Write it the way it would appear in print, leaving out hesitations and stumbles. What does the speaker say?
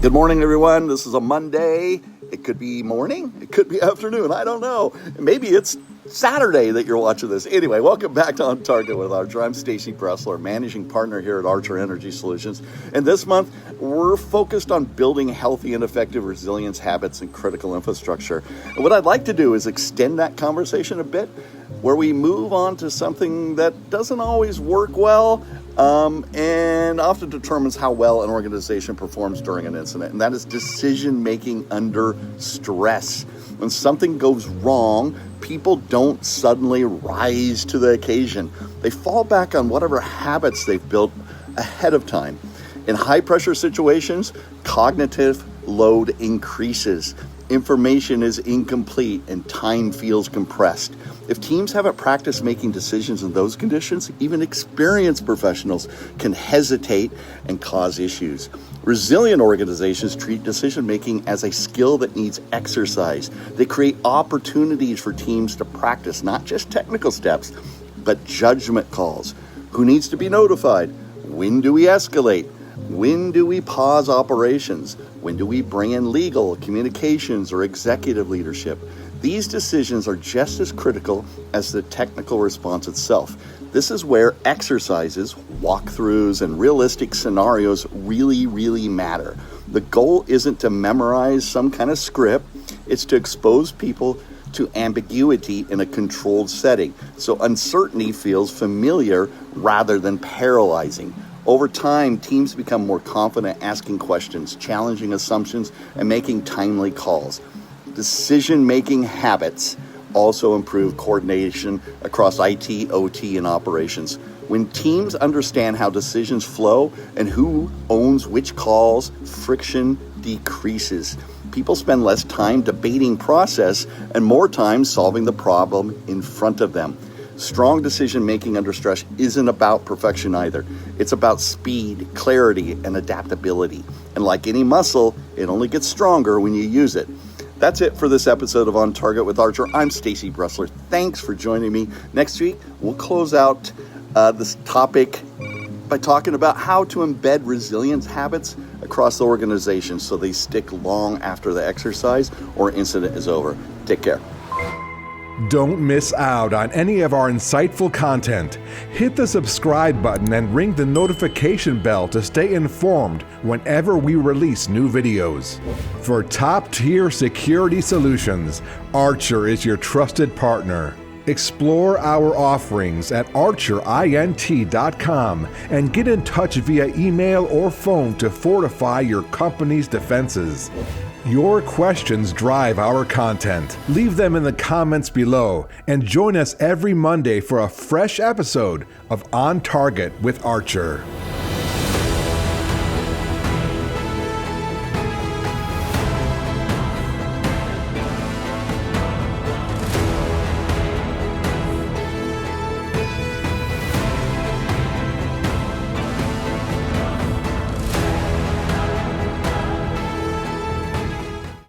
Good morning, everyone. This is a Monday. It could be morning. It could be afternoon. I don't know. Maybe it's Saturday that you're watching this. Anyway, welcome back to On Target with Archer. I'm Stacy Bresler, managing partner here at Archer Energy Solutions. And this month, we're focused on building healthy and effective resilience habits and critical infrastructure. And what I'd like to do is extend that conversation a bit, where we move on to something that doesn't always work well, and often determines how well an organization performs during an incident, and that is decision-making under stress. When something goes wrong, people don't suddenly rise to the occasion. They fall back on whatever habits they've built ahead of time. In high-pressure situations, cognitive load increases. Information is incomplete and time feels compressed. If teams haven't practiced making decisions in those conditions, even experienced professionals can hesitate and cause issues. Resilient organizations treat decision-making as a skill that needs exercise. They create opportunities for teams to practice not just technical steps, but judgment calls. Who needs to be notified? When do we escalate? When do we pause operations? When do we bring in legal, communications, or executive leadership? These decisions are just as critical as the technical response itself. This is where exercises, walkthroughs, and realistic scenarios really matter. The goal isn't to memorize some kind of script, it's to expose people to ambiguity in a controlled setting, so uncertainty feels familiar rather than paralyzing. Over time, teams become more confident asking questions, challenging assumptions, and making timely calls. Decision-making habits also improve coordination across IT, OT, and operations. When teams understand how decisions flow and who owns which calls, friction decreases. People spend less time debating process and more time solving the problem in front of them. Strong decision-making under stress isn't about perfection either. It's about speed, clarity, and adaptability. And like any muscle, it only gets stronger when you use it. That's it for this episode of On Target with Archer. I'm Stacy Bresler. Thanks for joining me. Next week, we'll close out this topic by talking about how to embed resilience habits across the organization so they stick long after the exercise or incident is over. Take care. Don't miss out on any of our insightful content. Hit the subscribe button and ring the notification bell to stay informed whenever we release new videos. For top-tier security solutions, Archer is your trusted partner. Explore our offerings at archerint.com and get in touch via email or phone to fortify your company's defenses. Your questions drive our content. Leave them in the comments below and join us every Monday for a fresh episode of On Target with Archer.